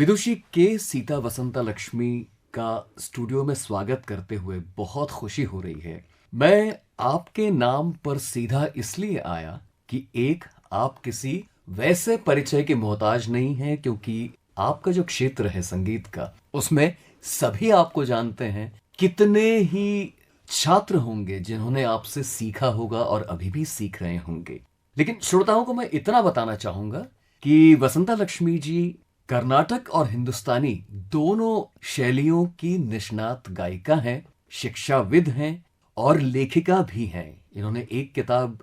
विदुषी के सीता वसंता लक्ष्मी का स्टूडियो में स्वागत करते हुए बहुत खुशी हो रही है। मैं आपके नाम पर सीधा इसलिए आया कि एक, आप किसी वैसे परिचय के मोहताज नहीं हैं, क्योंकि आपका जो क्षेत्र है संगीत का, उसमें सभी आपको जानते हैं। कितने ही छात्र होंगे जिन्होंने आपसे सीखा होगा और अभी भी सीख रहे होंगे। लेकिन श्रोताओं को मैं इतना बताना चाहूंगा कि वसंता लक्ष्मी जी कर्नाटक और हिंदुस्तानी दोनों शैलियों की निष्णात गायिका हैं, शिक्षाविद हैं और लेखिका भी हैं। इन्होंने एक किताब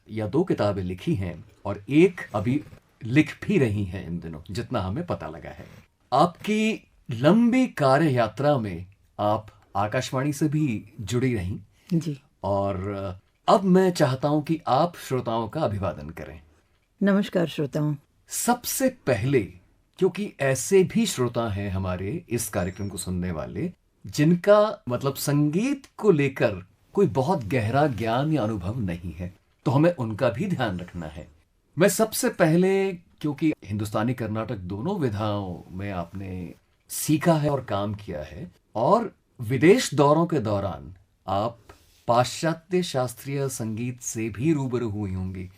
या 2 किताबें लिखी हैं और एक अभी लिख भी रही हैं इन दिनों, जितना हमें पता लगा है। आपकी लंबी कार्य यात्रा में आप आकाशवाणी से भी जुड़ी रहीं जी। और अब मैं चाहता हूं कि आप श्रोताओं का अभिवादन करें। नमस्कार श्रोताओं। सबसे पहले, क्योंकि ऐसे भी श्रोता हैं हमारे इस कार्यक्रम को सुनने वाले जिनका मतलब संगीत को लेकर कोई बहुत गहरा ज्ञान या अनुभव नहीं है, तो हमें उनका भी ध्यान रखना है। मैं सबसे पहले, क्योंकि हिंदुस्तानी कर्नाटक दोनों विधाओं में आपने सीखा है और काम किया है, और विदेश दौरों के दौरान आप पाश्चात्य शास्त्रीय संगीत से भी रूबरू हुई होंगी।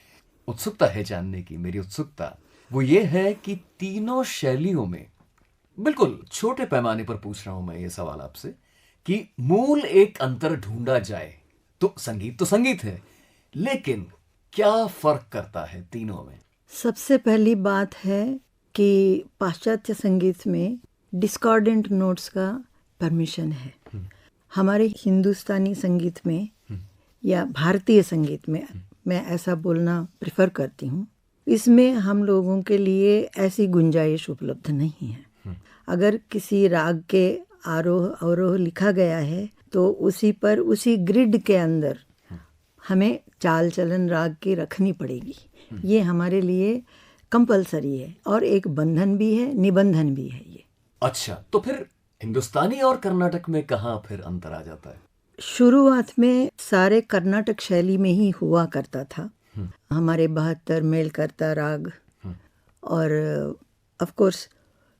उत्सुकता है जानने की, मेरी उत्सुकता वो ये है कि तीनों शैलियों में, बिल्कुल छोटे पैमाने पर पूछ रहा हूं मैं ये सवाल आपसे, कि मूल एक अंतर ढूंढा जाए तो संगीत है, लेकिन क्या फर्क करता है तीनों में? सबसे पहली बात है कि पाश्चात्य संगीत में डिस्कॉर्डेंट नोट्स का परमिशन है। हमारे हिंदुस्तानी संगीत में या भारतीय संगीत में, मैं ऐसा बोलना प्रेफर करती हूँ, इसमें हम लोगों के लिए ऐसी गुंजाइश उपलब्ध नहीं है। अगर किसी राग के आरोह अवरोह लिखा गया है तो उसी पर, उसी ग्रिड के अंदर हमें चाल चलन राग की रखनी पड़ेगी। ये हमारे लिए कंपलसरी है और एक बंधन भी है, निबंधन भी है ये। अच्छा, तो फिर हिंदुस्तानी और कर्नाटक में कहाँ फिर अंतर आ जाता है? शुरुआत में सारे कर्नाटक शैली में ही हुआ करता था। हमारे 72 मेलकर्ता राग, और ऑफ कोर्स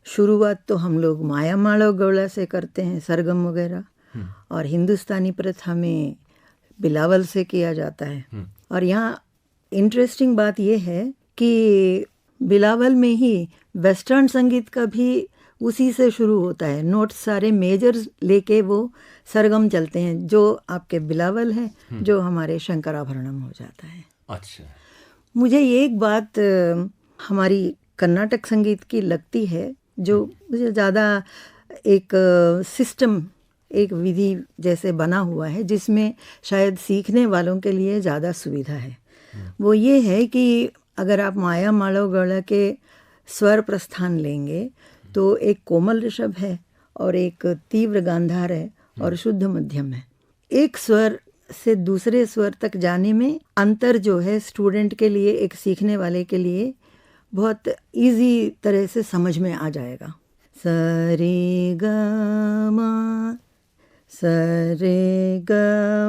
शुरुआत तो हम लोग माया मालव गौड़ा से करते हैं, सरगम वगैरह, और हिंदुस्तानी प्रथा में बिलावल से किया जाता है। और यहाँ इंटरेस्टिंग बात यह है कि बिलावल में ही वेस्टर्न संगीत का भी उसी से शुरू होता है। नोट्स सारे मेजर लेके वो सरगम चलते हैं, जो आपके बिलावल है, जो हमारे शंकराभरणम हो जाता है। अच्छा, मुझे ये एक बात हमारी कर्नाटक संगीत की लगती है, जो मुझे ज़्यादा एक सिस्टम, एक विधि जैसे बना हुआ है, जिसमें शायद सीखने वालों के लिए ज़्यादा सुविधा है। वो ये है कि अगर आप माया मालव गौड़ा के स्वर प्रस्थान लेंगे तो एक कोमल ऋषभ है और एक तीव्र गांधार है और शुद्ध मध्यम है। एक स्वर से दूसरे स्वर तक जाने में अंतर जो है, स्टूडेंट के लिए, एक सीखने वाले के लिए बहुत इजी तरह से समझ में आ जाएगा। सरे ग म, सरे ग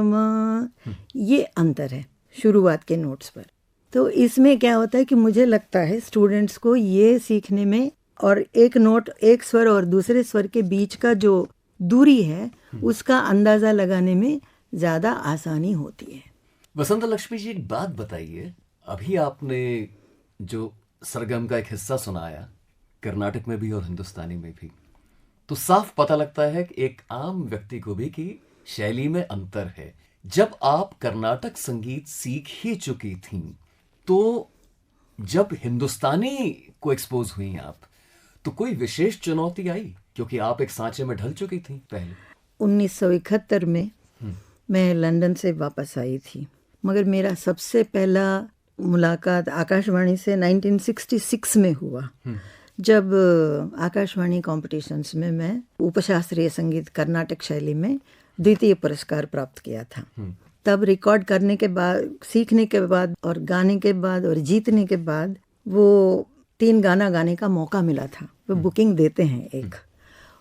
म, ये अंतर है शुरुआत के नोट्स पर। तो इसमें क्या होता है कि मुझे लगता है स्टूडेंट्स को ये सीखने में, और एक नोट, एक स्वर और दूसरे स्वर के बीच का जो दूरी है, उसका अंदाजा लगाने में ज्यादा आसानी होती है। वसंता लक्ष्मी जी, एक बात बताइए, अभी आपने जो सरगम का एक हिस्सा सुनाया, कर्नाटक में भी और हिंदुस्तानी में भी, तो साफ पता लगता है कि एक आम व्यक्ति को भी कि शैली में अंतर है। जब आप कर्नाटक संगीत सीख ही चुकी थीं, तो जब हिंदुस्तानी को एक्सपोज हुई आप, तो कोई विशेष चुनौती आई, क्योंकि आप एक सांचे में ढल चुकी थी पहले? 1971 में मैं लंदन से वापस आई थी, मगर मेरा सबसे पहला मुलाकात आकाशवाणी से 1966 में हुआ, जब आकाशवाणी कॉम्पिटिशन्स में मैं उपशास्त्रीय संगीत कर्नाटक शैली में द्वितीय पुरस्कार प्राप्त किया था। तब रिकॉर्ड करने के बाद, सीखने के बाद और गाने के बाद और जीतने के बाद वो 3 गाना गाने का मौका मिला था। वो बुकिंग देते हैं एक,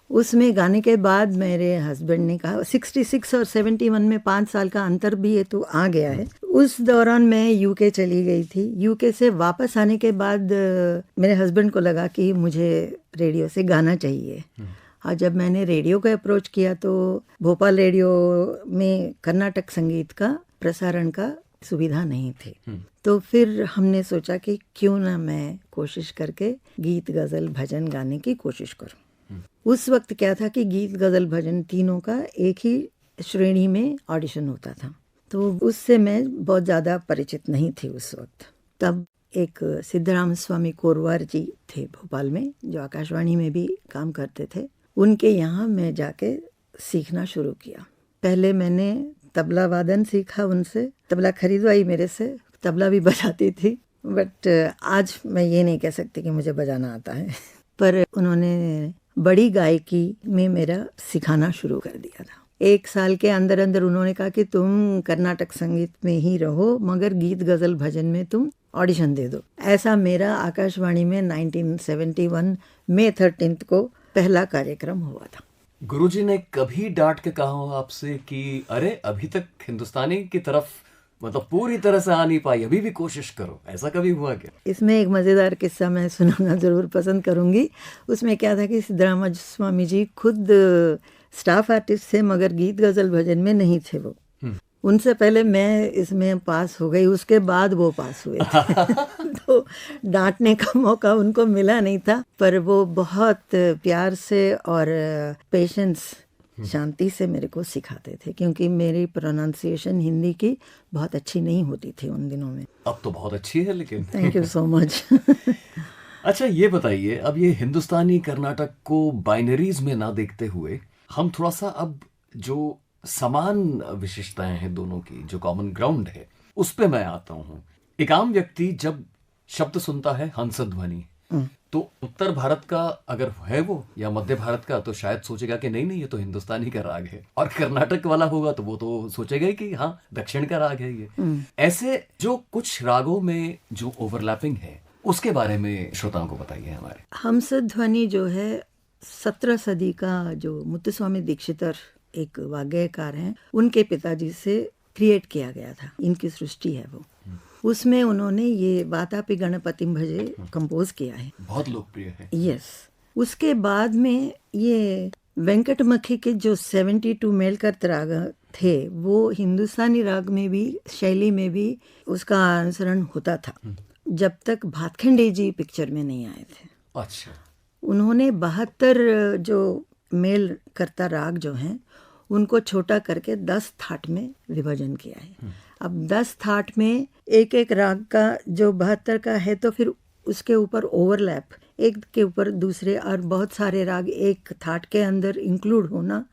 उसमें गाने के बाद मेरे हस्बैंड ने कहा, 66 और 71 में 5 साल का अंतर भी है तो आ गया है, उस दौरान मैं यूके चली गई थी। यूके से वापस आने के बाद मेरे हस्बैंड को लगा कि मुझे रेडियो से गाना चाहिए। और जब मैंने रेडियो को अप्रोच किया तो भोपाल रेडियो में कर्नाटक संगीत का प्रसारण का सुविधा नहीं थी। तो फिर हमने सोचा कि क्यों ना मैं कोशिश करके गीत गज़ल भजन गाने की कोशिश करूं। उस वक्त क्या था कि गीत गज़ल भजन तीनों का एक ही श्रेणी में ऑडिशन होता था, तो उससे मैं बहुत ज़्यादा परिचित नहीं थी उस वक्त। तब एक सिद्धराम स्वामी कोरवार जी थे भोपाल में, जो आकाशवाणी में भी काम करते थे। उनके यहाँ मैं जाके सीखना शुरू किया। पहले मैंने तबला वादन सीखा उनसे, तबला खरीदवाई मेरे से, तबला भी बजाती थी, बट आज मैं ये नहीं कह सकती कि मुझे बजाना आता है। पर उन्होंने बड़ी गायकी में मेरा सिखाना शुरू कर दिया था। 1 साल के अंदर अंदर उन्होंने कहा कि तुम कर्नाटक संगीत में ही रहो, मगर गीत गज़ल भजन में तुम ऑडिशन दे दो। ऐसा मेरा आकाशवाणी में 1971 मई 13 को पहला कार्यक्रम हुआ था। गुरुजी ने कभी डांट के कहा हो आपसे कि अरे अभी तक हिंदुस्तानी की तरफ मतलब पूरी तरह से आ नहीं पाई, अभी भी कोशिश करो, ऐसा कभी हुआ क्या? इसमें एक मज़ेदार किस्सा मैं सुनाना ज़रूर पसंद करूंगी। उसमें क्या था कि सिद्धराम स्वामी जी खुद स्टाफ आर्टिस्ट थे, मगर गीत गज़ल भजन में नहीं थे वो। उनसे पहले मैं इसमें पास हो गई, उसके बाद वो पास हुए थे। तो डांटने का मौका उनको मिला नहीं था, पर वो बहुत प्यार से और पेशेंस, शांति से मेरे को सिखाते थे, क्योंकि मेरी प्रोनाउंसिएशन हिंदी की बहुत अच्छी नहीं होती थी उन दिनों में। अब तो बहुत अच्छी है लेकिन। Thank you so much. अच्छा ये बताइए, अब ये हिंदुस्तानी कर्नाटक को बाइनरीज में ना देखते हुए हम थोड़ा सा अब जो समान विशेषताएं हैं दोनों की, जो कॉमन ग्राउंड है, उस पे मैं आता हूँ। एक आम व्यक्ति जब शब्द सुनता है हंसध्वनि, तो उत्तर भारत का अगर है वो या मध्य भारत का, तो शायद सोचेगा कि नहीं नहीं ये तो हिंदुस्तानी का राग है, और कर्नाटक वाला होगा तो वो तो सोचेगा ही कि हाँ दक्षिण का राग है ये। ऐसे जो कुछ रागों में जो ओवरलैपिंग है उसके बारे में श्रोताओं को बताइए हमारे। हंसध्वनि जो है 17 सदी का जो मुत्तुस्वामी दीक्षितर एक वाग्गेयकार हैं, उनके पिताजी से क्रिएट किया गया था, इनकी सृष्टि है वो। उसमें उन्होंने ये वातापि गणपतिम भजे कंपोज किया है, बहुत लोकप्रिय है। यस। उसके बाद में ये वेंकटमखी के जो 72 मेलकर्त राग थे, वो हिंदुस्तानी राग में भी, शैली में भी उसका अनुसरण होता था, जब तक भातखंडे जी पिक्चर में नहीं आए थे। अच्छा। उन्होंने 72 जो मेल करता राग जो हैं उनको छोटा करके 10 थाट में विभाजन किया है। अब 10 थाट में एक एक राग का जो 72 का है, तो फिर उसके ऊपर ओवरलैप, एक के ऊपर दूसरे, और बहुत सारे राग एक थाट के अंदर इंक्लूड होना,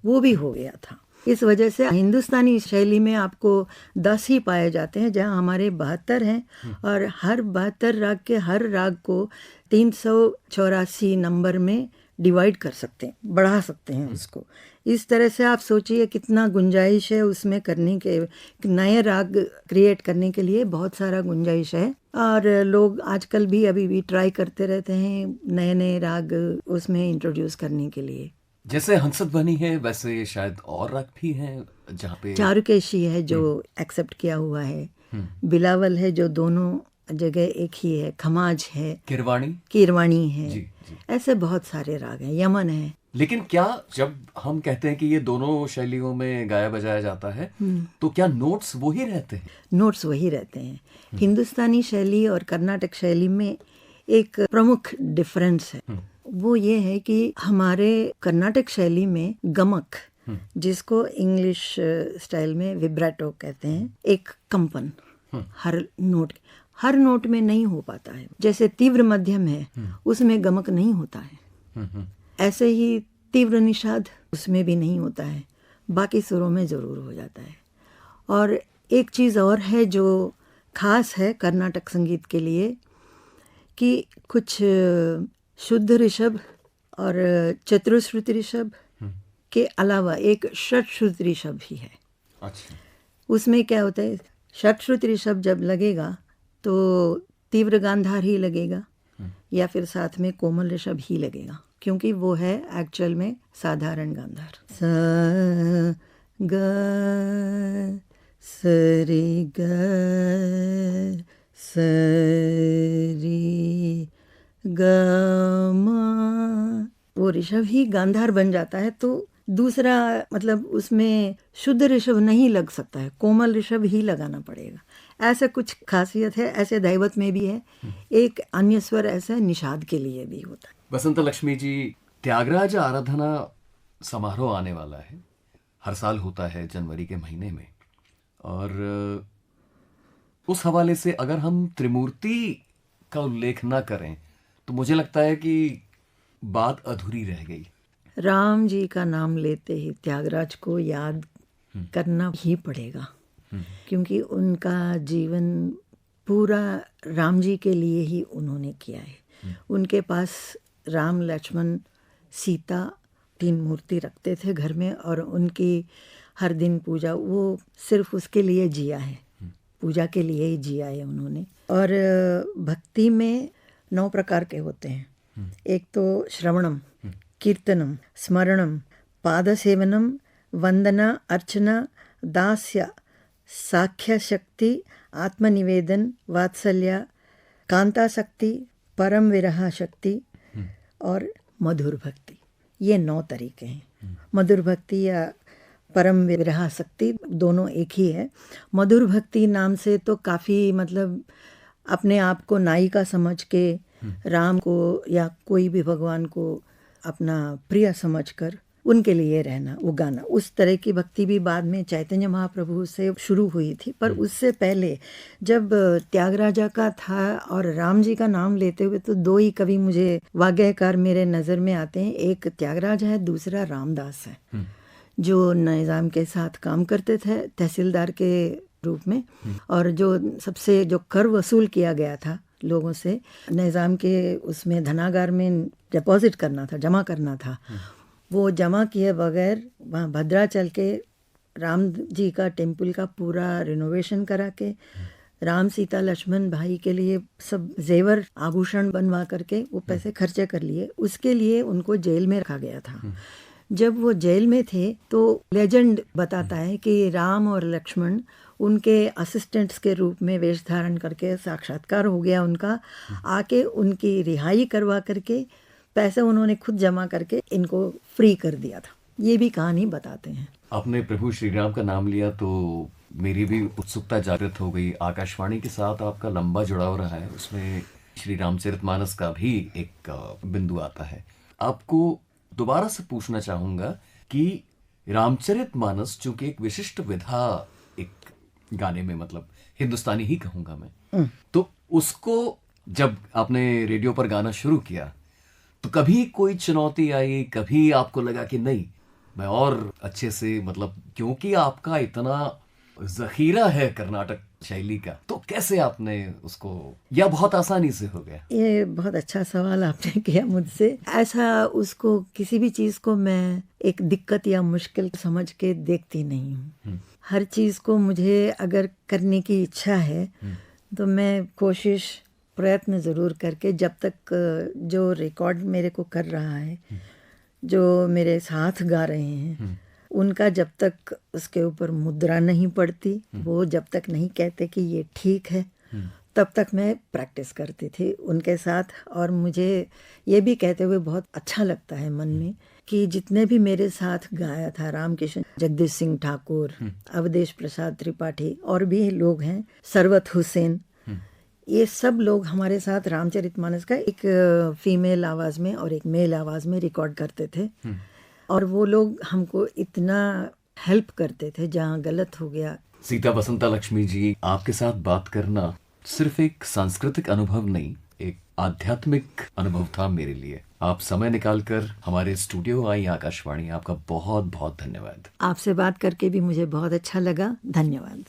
वो भी हो गया था। इस वजह से हिंदुस्तानी शैली में आपको 10 ही पाए जाते हैं, जहां हमारे 72 हैं, और हर 72 राग के हर राग को 384 नंबर में डिवाइड कर सकते हैं, बढ़ा सकते हैं उसको। इस तरह से आप सोचिए कितना गुंजाइश है उसमें करने के, नए राग क्रिएट करने के लिए बहुत सारा गुंजाइश है। और लोग आजकल भी अभी भी ट्राई करते रहते हैं नए नए राग उसमें इंट्रोड्यूस करने के लिए। जैसे हंसध्वनि है, वैसे शायद और राग भी हैं जहाँ पे चारुकेशी है जो एक्सेप्ट किया हुआ है, बिलावल है जो दोनों जगह एक ही है, खमाज है, कीरवाणी है, जी, जी। ऐसे बहुत सारे राग हैं, यमन है। लेकिन क्या जब हम कहते हैं कि ये दोनों शैलियों में गाया बजाया जाता है, तो क्या नोट्स वही रहते हैं? नोट्स वही रहते हैं। हिंदुस्तानी शैली और कर्नाटक शैली में एक प्रमुख डिफरेंस है, वो ये है कि हमारे कर्नाटक शैली में गमक, जिसको इंग्लिश स्टाइल में विब्रेटो कहते हैं, एक कंपन हर नोट में नहीं हो पाता है। जैसे तीव्र मध्यम है, उसमें गमक नहीं होता है, ऐसे ही तीव्र निषाद उसमें भी नहीं होता है, बाकी सुरों में ज़रूर हो जाता है। और एक चीज़ और है जो खास है कर्नाटक संगीत के लिए, कि कुछ शुद्ध ऋषभ और चतुश्रुति ऋषभ के अलावा एक षट्श्रुति ऋषभ भी है। अच्छा। उसमें क्या होता है, षट्श्रुति ऋषभ जब लगेगा तो तीव्र गांधार ही लगेगा, या फिर साथ में कोमल ऋषभ ही लगेगा, क्योंकि वो है एक्चुअल में साधारण गांधार। सा ग सरी ग सरी ग मा, वो ऋषभ ही गांधार बन जाता है, तो दूसरा मतलब उसमें शुद्ध ऋषभ नहीं लग सकता है, कोमल ऋषभ ही लगाना पड़ेगा। ऐसा कुछ खासियत है, ऐसे दैवत में भी है। एक अन्य स्वर ऐसा निषाद के लिए भी होता है। बसंत लक्ष्मी जी, त्यागराज आराधना समारोह आने वाला है, हर साल होता है जनवरी के महीने में, और उस हवाले से अगर हम त्रिमूर्ति का उल्लेख ना करें तो मुझे लगता है कि बात अधूरी रह गई। राम जी का नाम लेते ही त्यागराज को याद करना ही पड़ेगा, क्योंकि उनका जीवन पूरा राम जी के लिए ही उन्होंने किया है। उनके पास राम, लक्ष्मण, सीता 3 मूर्ति रखते थे घर में, और उनकी हर दिन पूजा, वो सिर्फ उसके लिए जिया है, पूजा के लिए ही जिया है उन्होंने। और भक्ति में 9 प्रकार के होते हैं। एक तो श्रवणम, कीर्तनम, स्मरणम, पादसेवनम, वंदना, अर्चना, दास्य, साख्य शक्ति, आत्मनिवेदन, वात्सल्य, कांताशक्ति, परम विरह शक्ति और मधुर भक्ति। ये 9 तरीके हैं। मधुर भक्ति या परम विरह शक्ति दोनों एक ही है। मधुर भक्ति नाम से तो काफ़ी मतलब अपने आप को नायिका समझ के राम को या कोई भी भगवान को अपना प्रिय समझकर उनके लिए रहना, वो गाना, उस तरह की भक्ति भी बाद में चैतन्य महाप्रभु से शुरू हुई थी। पर उससे पहले जब त्यागराजा का था और राम जी का नाम लेते हुए, तो 2 ही कवि मुझे वाग्यकार मेरे नज़र में आते हैं। एक त्यागराज है, दूसरा रामदास है, जो निज़ाम के साथ काम करते थे तहसीलदार के रूप में, और जो सबसे जो कर वसूल किया गया था लोगों से, निज़ाम के उसमें धनागार में डिपॉजिट करना था, जमा करना था, वो जमा किए बगैर वहाँ भद्राचल के राम जी का टेम्पल का पूरा रिनोवेशन करा के, राम, सीता, लक्ष्मण भाई के लिए सब जेवर आभूषण बनवा करके वो पैसे खर्चे कर लिए। उसके लिए उनको जेल में रखा गया था। जब वो जेल में थे तो लेजेंड बताता है कि राम और लक्ष्मण उनके असिस्टेंट्स के रूप में वेश धारण करके साक्षात्कार हो गया उनका, आके उनकी रिहाई करवा करके पैसे उन्होंने खुद जमा करके इनको फ्री कर दिया था। ये भी कहानी बताते हैं। आपने प्रभु श्री राम का नाम लिया तो मेरी भी उत्सुकता जागृत हो गई। आकाशवाणी के साथ आपका लंबा जुड़ाव रहा है, उसमें श्री रामचरितमानस का भी एक बिंदु आता है। आपको दोबारा से पूछना चाहूंगा कि रामचरितमानस चूंकि एक विशिष्ट विधा एक गाने में, मतलब हिंदुस्तानी ही कहूंगा मैं, तो उसको जब आपने रेडियो पर गाना शुरू किया तो कभी कोई चुनौती आई, कभी आपको लगा कि नहीं मैं और अच्छे से, मतलब क्योंकि आपका इतना जखीरा है कर्नाटक शैली का, तो कैसे आपने उसको, या बहुत आसानी से हो गया? ये बहुत अच्छा सवाल आपने किया मुझसे। ऐसा उसको किसी भी चीज़ को मैं एक दिक्कत या मुश्किल समझ के देखती नहीं हूँ। हर चीज़ को मुझे अगर करने की इच्छा है तो मैं कोशिश प्रयत्न ज़रूर करके, जब तक जो रिकॉर्ड मेरे को कर रहा है, जो मेरे साथ गा रहे हैं, उनका जब तक उसके ऊपर मुद्रा नहीं पड़ती, वो जब तक नहीं कहते कि ये ठीक है, तब तक मैं प्रैक्टिस करती थी उनके साथ। और मुझे ये भी कहते हुए बहुत अच्छा लगता है मन में कि जितने भी मेरे साथ गाया था, रामकिशन, जगदीश सिंह ठाकुर, अवधेश प्रसाद त्रिपाठी और भी लोग हैं, सरवत हुसैन, ये सब लोग हमारे साथ रामचरितमानस का एक फीमेल आवाज़ में और एक मेल आवाज़ में रिकॉर्ड करते थे। और वो लोग हमको इतना हेल्प करते थे जहाँ गलत हो गया। सीता बसंता लक्ष्मी जी, आपके साथ बात करना सिर्फ एक सांस्कृतिक अनुभव नहीं, एक आध्यात्मिक अनुभव था मेरे लिए। आप समय निकालकर हमारे स्टूडियो आई आकाशवाणी, आपका बहुत बहुत धन्यवाद। आपसे बात करके भी मुझे बहुत अच्छा लगा। धन्यवाद।